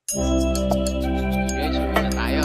Guys, uwi na tayo.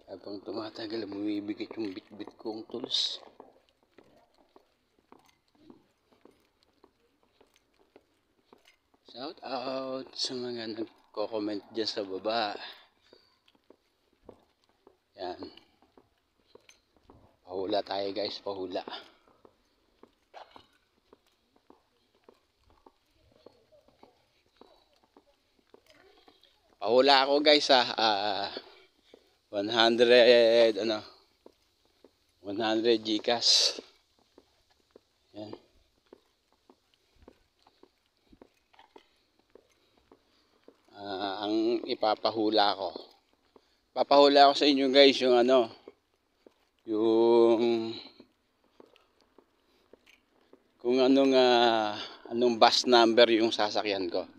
Habang tumatagal, bumibigit yung bit-bit kong tools. Shout out sa mga nagko-comment dyan sa baba. Yan. Pahula tayo guys, pahula. Pahula ako guys 100 Gcash. Yan. Ang ipapahula ko. Papahula ko sa inyo guys yung yung kung anong bus number yung sasakyan ko.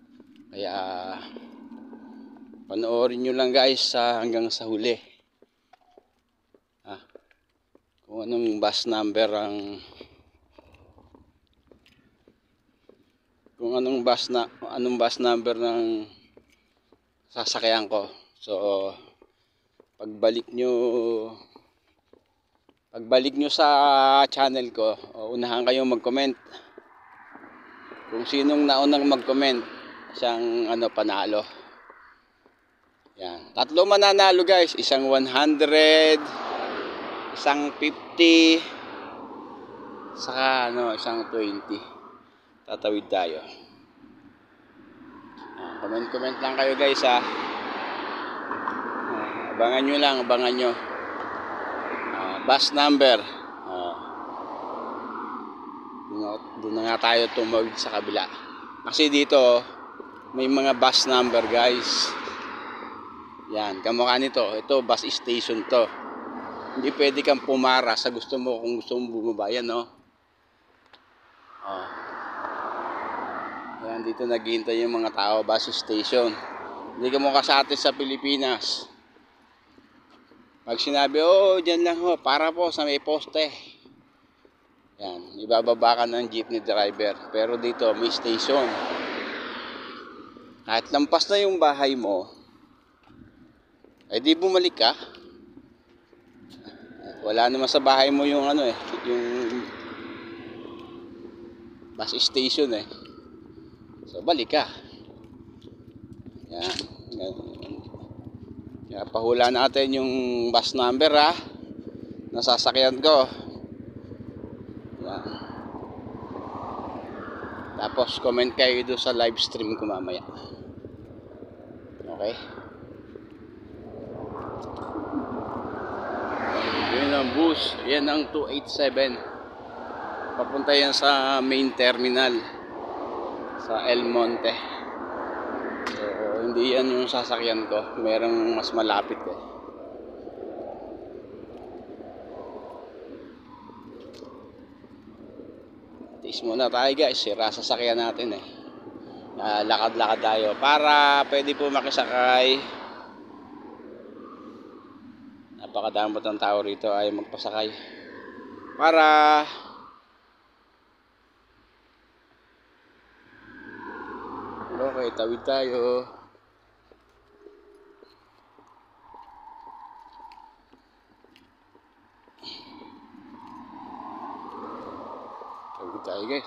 Kaya panoorin nyo lang guys hanggang sa huli. kung anong bus number ng sasakyan ko. So pagbalik nyo sa channel ko, unahan kayong mag-comment. Kung sinong naunang mag-comment, siyang panalo. Yan. 3 mananalo guys, isang 100, isang 50, saka isang 20. Tatawid tayo. Comment lang kayo guys ha. Abangan nyo. Bus number. Doon na nga tayo tumawid sa kabila. Kasi dito may mga bus number guys. Yan, kamukha nito. Ito bus station to. Hindi pwede kang pumara sa gusto mo kung gusto mong bumaba. Yan Yan, dito naghihintay yung mga tao, bus station. Hindi ka mukha sa atin sa Pilipinas. Pag sinabi, dyan lang para po sa may poste. Yan, ibababa ka ng jeepney driver. Pero dito, may station. Kahit lampas na yung bahay mo, di bumalik ka. Wala naman sa bahay mo yung yung bus station So, balik ka. Yan. Kaya pahula natin yung bus number nasasakyan ko. Yan. Tapos comment kayo doon sa live stream ko mamaya. Okay? Yan ang bus. Yan ang 287. Papunta yan sa main terminal sa El Monte. So hindi yan yung sasakyan ko. Merong mas malapit Tis muna tayo guys, sira sasakyan natin lakad-lakad tayo para pwede po makisakay. Napakadamot ng tao rito ay magpasakay para okay, tawid tayo. Tawid tayo guys,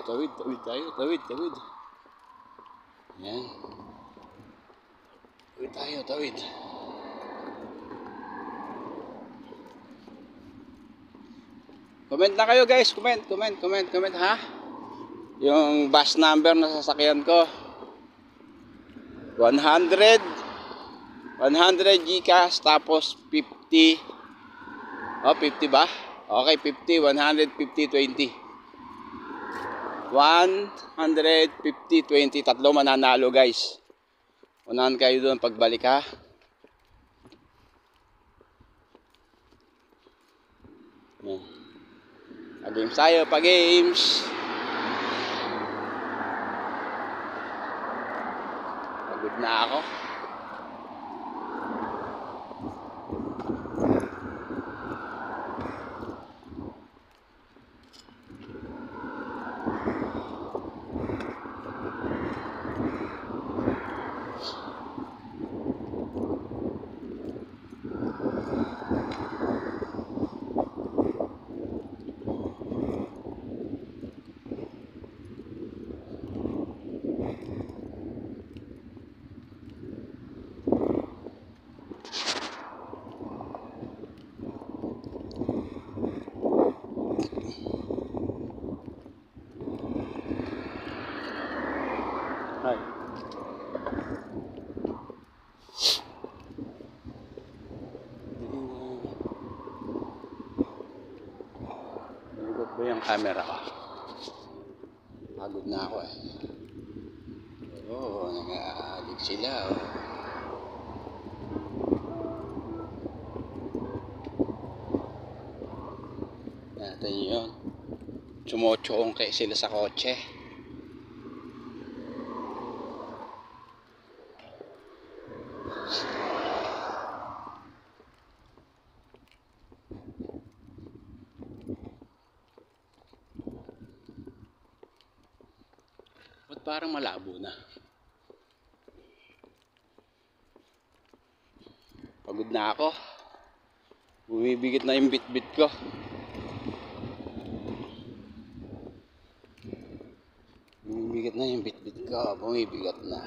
tawid. Yan. Tawid. Comment na kayo guys, comment ha. Yung bus number na sasakyan ko. 100 GCash tapos 50. 50 ba? Okay, 50, 100, 50, 20. 150, 20. 3 mananalo guys. Unahan kayo doon pagbalik ha. Yan. Pag-games tayo, pag-games. Pagod na ako. Hi. Naligot ba yung camera ko? Pagod na ako nag-aalig sila Natin yun. Sumotsyongke sila sa kotse. parang malabo na. Pagod na ako. Bumibigit na yung bit-bit ko. Bumibigat na yung bit-bit ko. Bumibigat na.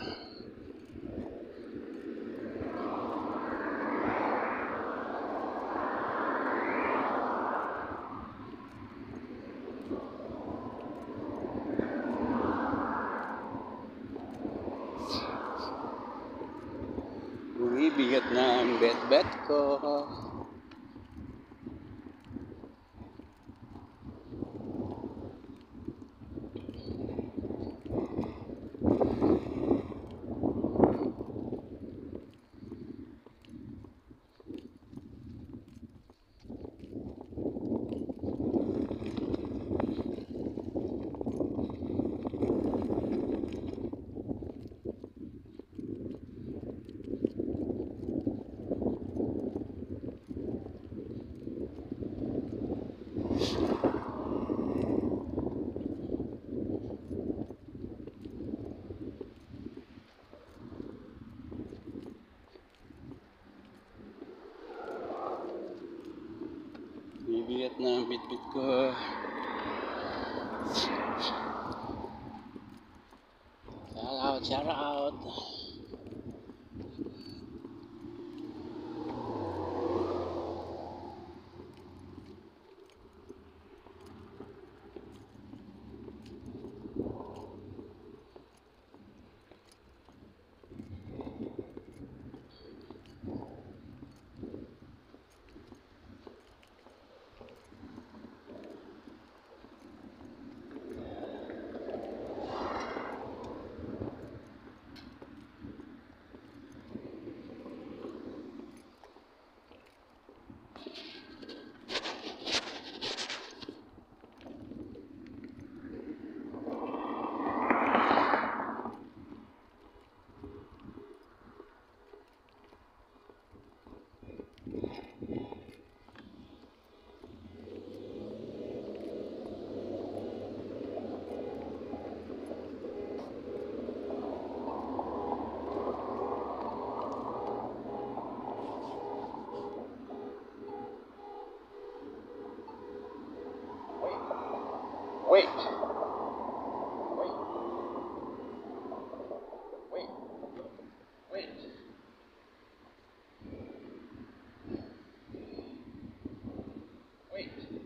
Bumibigat na ang bet-bet ko. Bibigat na ang bit-bit ko. Shout out. Wait. Wait. Wait. Wait. Wait. Wait.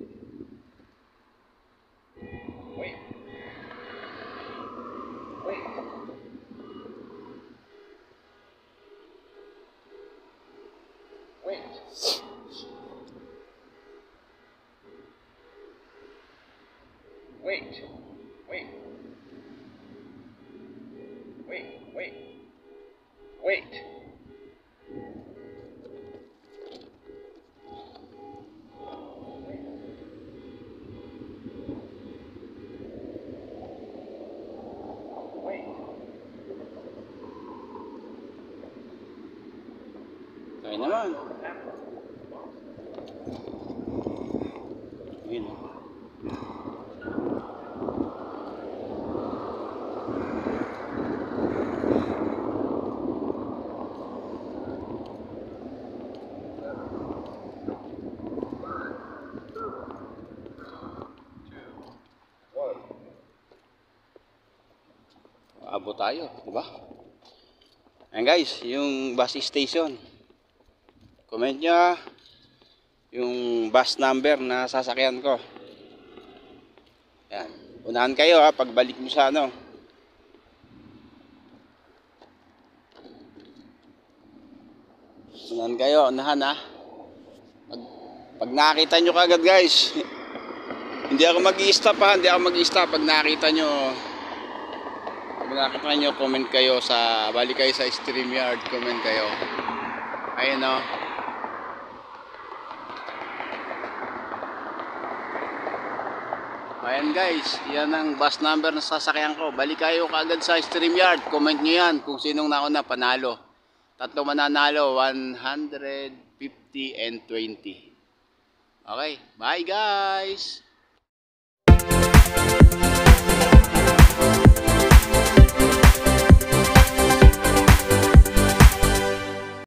Wait. Wait. Wait. Wait. Wait. Wait. Wait. Wait. Kaya naman. Yun. Abot tayo, di ba? Ayan guys, yung bus station. Comment nyo yung bus number na sasakyan ko. Ayan. Unahan kayo ha, pagbalik mo sa ano. Unahan kayo, unahan ha. Pag nakita nyo kagad guys, hindi ako mag-i-stop ha, hindi ako mag-i-stop. Pag nakita nyo, comment kayo sa, balik kayo sa StreamYard, comment kayo. Ayun o. Ayan guys, yan ang bus number na sasakyan ko. Balik kayo kaagad sa StreamYard, comment nyo yan kung sinong nauna panalo. Tatlo mananalo, 150 and 20. Okay, bye guys!